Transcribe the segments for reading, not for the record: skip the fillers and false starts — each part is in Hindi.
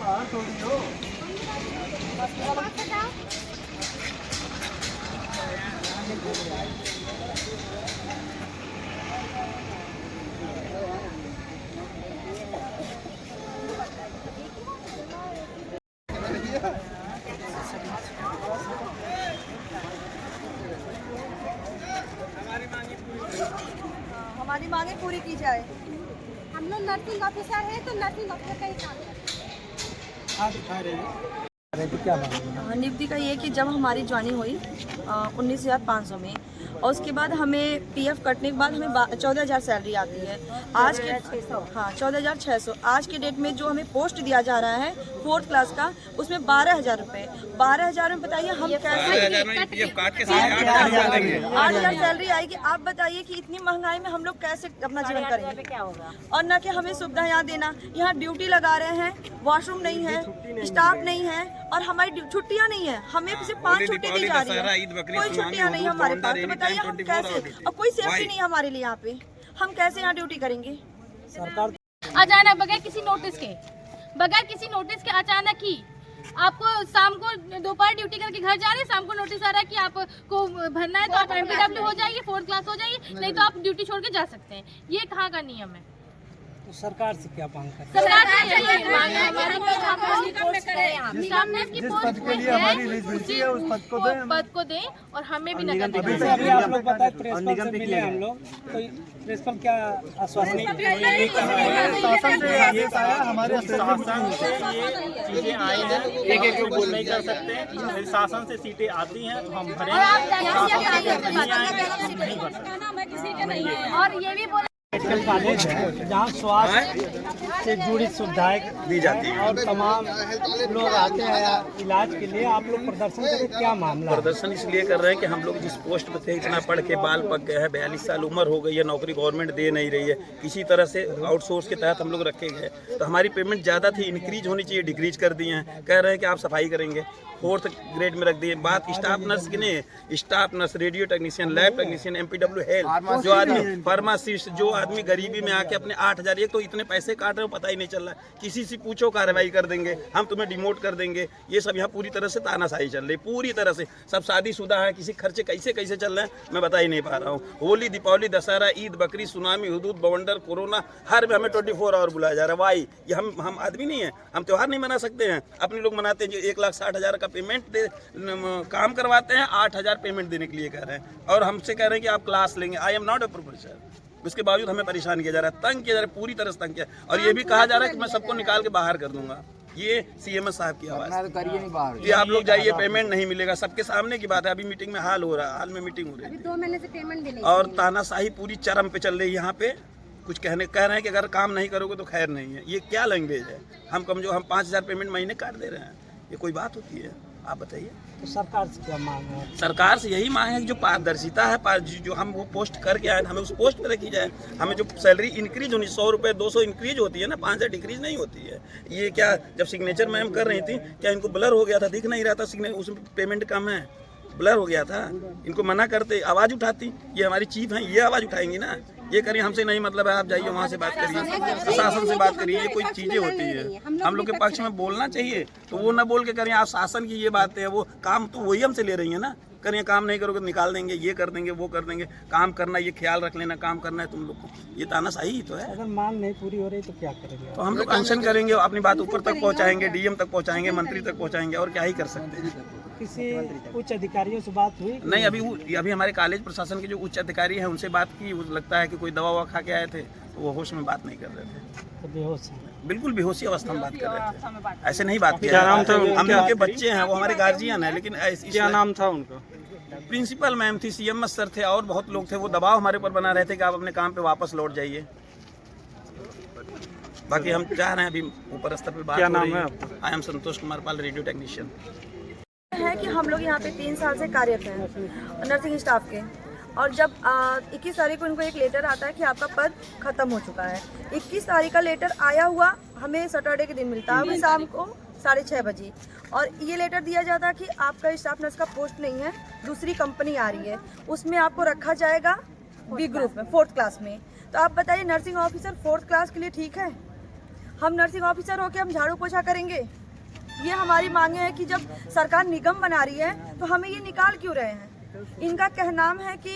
हमारी मांगे पूरी की जाए। हम लोग नर्सिंग ऑफिसर हैं तो नर्सिंग ऑफिसर का ही काम है। नियुक्ति का ये कि जब हमारी ज्वाइनिंग हुई 19,500 में और उसके बाद हमें पीएफ कटने के बाद हमें 14,000 सैलरी आती है। आज के 14,600 आज के डेट में जो हमें पोस्ट दिया जा रहा है 4th क्लास का, उसमें 12,000 रुपये। 12,000 में बताइए हम कैसे 8,000 सैलरी आएगी। आप बताइए कि इतनी महंगाई में हम लोग कैसे अपना जीवन करेंगे। क्या होगा। और न कि हमें सुविधा यहाँ देना, यहाँ ड्यूटी लगा रहे हैं, वॉशरूम नहीं है, स्टाफ नहीं है और हमारी छुट्टियाँ नहीं है। हमें सिर्फ 5 छुट्टी दी जा रही है, कोई छुट्टियाँ नहीं हमारे पास। तो बताइए हम कैसे, और कोई सेफ्टी नहीं है हमारे लिए यहाँ पे, हम कैसे यहाँ ड्यूटी करेंगे। सरकार अचानक बगैर किसी नोटिस के अचानक ही आपको शाम को दोपहर ड्यूटी करके घर जा रहे हैं, शाम को नोटिस आ रहा है कि आपको भरना है तो आप MPW हो जाइए, 4th क्लास हो जाइए, नहीं तो आप ड्यूटी छोड़ के जा सकते हैं। ये कहाँ का नियम है। तो सरकार से क्या मांग कर सरकार से जिस पद के लिए हमारी एलिजिबिलिटी है उस पद को दें और हमें भी नगद अभी आप लोग बताए प्रिंसिपल से मिले हम लोग, तो प्रिंसिपल क्या आश्वासन हमारे शासन से ये चीजें आई हैं, एक कुछ नहीं कर सकते। शासन से सीटें आती हैं तो हम भरेंगे, नहीं भर सकते। और ये भी मेडिकल कॉलेज है जहाँ स्वास्थ्य से जुड़ी सुविधाएं दी जाती है और तमाम लोग आते हैं इलाज के लिए। आप लोग प्रदर्शन करें, क्या मामला? प्रदर्शन इसलिए कर रहे हैं कि हम लोग जिस पोस्ट पे थे, इतना पढ़ के बाल पक गए हैं, 42 साल उम्र हो गई है, नौकरी गवर्नमेंट दे नहीं रही है, किसी तरह से आउटसोर्स के तहत हम लोग रखे गए। तो हमारी पेमेंट ज़्यादा थी, इंक्रीज होनी चाहिए, डिक्रीज कर दिए हैं। कह रहे हैं कि आप सफाई करेंगे, 4th ग्रेड में रख दिए। बात स्टाफ नर्स की नहीं, staff nurse, radio technician, lab technician, MPW health, जो आदमी फार्मासिस्ट, जो आदमी गरीबी में आके अपने 8,000, एक तो इतने पैसे काट रहे हो पता ही नहीं चल रहा है। किसी से पूछो कार्रवाई कर देंगे, हम तुम्हें डिमोट कर देंगे। ये सब यहाँ पूरी तरह से तानाशाही चल रही, पूरी तरह से। सब शादीशुदा है, किसी खर्चे कैसे कैसे चल रहे हैं मैं बता ही नहीं पा रहा हूँ। होली, दीपावली, दशहरा, ईद, बकरी, सुनामी, हुदूद, बवंडर, कोरोना, हर में हमें 24 आवर बुलाया जा रहा है। वाई ये हम आदमी नहीं है, हम त्यौहार नहीं मना सकते हैं। अपने लोग मनाते हैं, जो 1,60,000 का पेमेंट दे काम करवाते हैं, 8,000 पेमेंट देने के लिए कह रहे हैं और हमसे कह रहे हैं कि आप क्लास लेंगे। I am not a professor. उसके बावजूद हमें परेशान किया जा रहा है, तंग किया जा रहा है, पूरी तरह से तंग किया। और ये भी कहा जा रहा है कि मैं सबको निकाल के बाहर कर दूंगा। ये CMS साहब की आवाज़ कि आप लोग जाइए, पेमेंट नहीं मिलेगा। सबके सामने की बात है। अभी मीटिंग में हाल हो रहा है, हाल में मीटिंग हो रही है। 2 महीने से पेमेंट भी नहीं और तानाशाही पूरी चरम पे चल रही है। यहाँ पे कुछ कह रहे हैं कि अगर काम नहीं करोगे तो खैर नहीं है। ये क्या लैंग्वेज है। हम 5,000 पेमेंट महीने काट दे रहे हैं, ये कोई बात होती है? आप बताइए। तो सरकार से क्या मांग है? सरकार से यही मांग है कि जो पारदर्शिता है, जो हम वो पोस्ट करके आए, हमें उस पोस्ट पे रखी जाए। हमें जो सैलरी इंक्रीज होनी, 100 रुपये 200 इंक्रीज होती है ना, 5,000 डिक्रीज नहीं होती है। ये क्या, जब सिग्नेचर मैम कर रही थी, क्या इनको ब्लर हो गया था, दिख नहीं रहा था सिग्नेचर, उसमें पेमेंट कम है, ब्लर हो गया था? इनको मना करते, आवाज़ उठाती। ये हमारी चीफ हैं, ये आवाज़ उठाएंगी ना। ये करिए, हमसे नहीं मतलब है, आप जाइए वहाँ से बात करिए, प्रशासन से बात करिए। ये कोई चीज़ें होती है, हम लोग के पक्ष में बोलना चाहिए, तो वो ना बोल के करिए आप शासन की ये बातें हैं। वो काम तो वही हमसे ले रही है ना, करिए काम नहीं करोगे तो निकाल देंगे, ये कर देंगे, वो कर देंगे। काम करना, ये ख्याल रख लेना, काम करना है तुम लोग को। ये तानाशाही तो है। अगर मांग नहीं पूरी हो रही तो क्या करेंगे? तो हम लोग अनशन करेंगे, अपनी बात ऊपर तक पहुँचाएंगे, DM तक पहुँचाएंगे, मंत्री तक पहुँचाएंगे, और क्या ही कर सकते हैं। किसी उच्च अधिकारियों से बात हुई? नहीं, अभी हमारे कॉलेज प्रशासन के जो उच्च अधिकारी हैं उनसे बात की। लगता है कि कोई दवा खा के आए थे, तो वो होश में बात नहीं कर रहे थे। तो बेहोश है? बिल्कुल बेहोशी अवस्था में बात कर रहे थे, ऐसे नहीं बात किया। क्या नाम था? हम लोग के बच्चे हैं, वो हमारे गार्जियन हैं, लेकिन क्या नाम था उनका? प्रिंसिपल मैम थी, CMS सर थे, और बहुत लोग थे। वो दबाव हमारे ऊपर बना रहे थे कि आप अपने काम पे वापस लौट जाइए। बाकी हम चाह रहे हैं, अभी ऊपर स्तर पर बात। क्या नाम है आपका? I am Santosh Kumar Pal, radio technician. है कि हम लोग यहाँ पे 3 साल से कार्यरत हैं नर्सिंग स्टाफ के, और जब 21 तारीख को इनको एक लेटर आता है कि आपका पद खत्म हो चुका है। 21 तारीख का लेटर आया हुआ हमें सैटरडे के दिन मिलता है, अभी शाम को 6:30 बजे, और ये लेटर दिया जाता है कि आपका स्टाफ नर्स का पोस्ट नहीं है, दूसरी कंपनी आ रही है, उसमें आपको रखा जाएगा B ग्रुप में, 4th क्लास में। तो आप बताइए, नर्सिंग ऑफिसर 4th क्लास के लिए ठीक है? हम नर्सिंग ऑफिसर होकर हम झाड़ू पोछा करेंगे? ये हमारी मांगे हैं कि जब सरकार निगम बना रही है तो हमें ये निकाल क्यों रहे हैं? इनका कहना है कि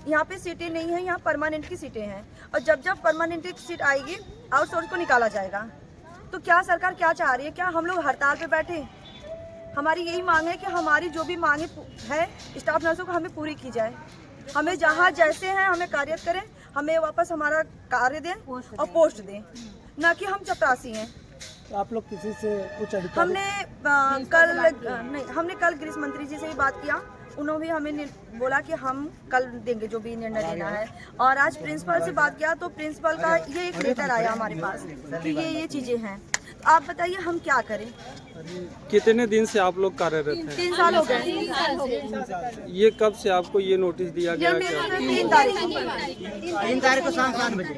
यहाँ पे सीटें नहीं है, यहाँ परमानेंट की सीटें हैं, और जब जब परमानेंट की सीट आएगी आउटसोर्स को निकाला जाएगा। तो क्या सरकार क्या चाह रही है? क्या हम लोग हड़ताल पे बैठे? हमारी यही मांग है कि हमारी जो भी मांगे है स्टाफ नर्सों को हमें पूरी की जाए। हमें जहाँ जैसे हैं हमें कार्य करें, हमें वापस हमारा कार्य दें और पोस्ट दें, ना कि हम चपरासी हैं। तो आप लोग किसी से कुछ अधिकारी हमने कल गृह मंत्री जी से भी बात किया, उन्होंने भी हमें बोला कि हम कल देंगे जो भी निर्णय लेना है। और आज प्रिंसिपल से बात किया तो प्रिंसिपल का ये एक लेटर आया हमारे पास कि ये चीज़ें हैं। तो आप बताइए हम क्या करें? कितने दिन से आप लोग कार्यरत हैं? 3 साल हो गए। ये कब से आपको ये नोटिस दिया गया? क्या 3 तारीख को शाम 7 बजे।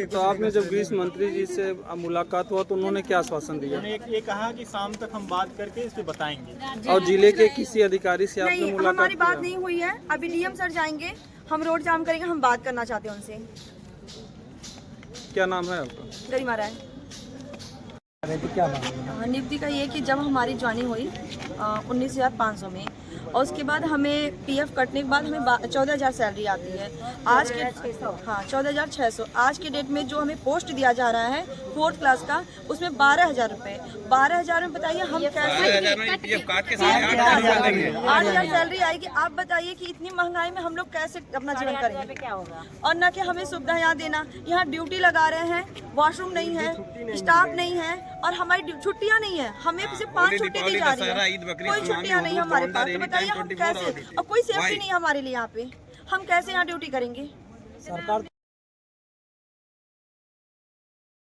तो आपने जब गृह मंत्री जी से मुलाकात हुआ तो उन्होंने क्या आश्वासन दिया? उन्होंने ये कहा कि शाम तक हम बात करके इस पे बताएंगे। और जिले के किसी अधिकारी से आपने नहीं, मुलाकात हमारी बात किया? नहीं हुई है। अभी डीएम सर जाएंगे, हम रोड जाम करेंगे, हम बात करना चाहते हैं उनसे। क्या नाम है आपका? गरिमा राय। क्या नाम है? नियुक्ति का ये कि जब हमारी ज्वाइनिंग हुई 19,500 में, और उसके बाद हमें पीएफ कटने के बाद हमें 14,000 सैलरी आती है। आज के 14,600 आज के डेट में जो हमें पोस्ट दिया जा रहा है 4th क्लास का, उसमें 12,000 रुपये। 12,000 में बताइए हम कैसे 8,000 सैलरी आएगी? आप बताइए कि इतनी महंगाई में हम लोग कैसे अपना जीवन करेंगे? क्या होगा? और न कि हमें सुविधा यहाँ देना, यहाँ ड्यूटी लगा रहे हैं, वॉशरूम नहीं है, स्टाफ नहीं है, और हमारी छुट्टियाँ नहीं है। हमें सिर्फ 5 छुट्टी दी जा रही है, कोई छुट्टियाँ नहीं हमारे पास। तो बताइए हम कैसे, और कोई सेफ्टी नहीं है हमारे लिए यहाँ पे, हम कैसे यहाँ ड्यूटी करेंगे? सरकार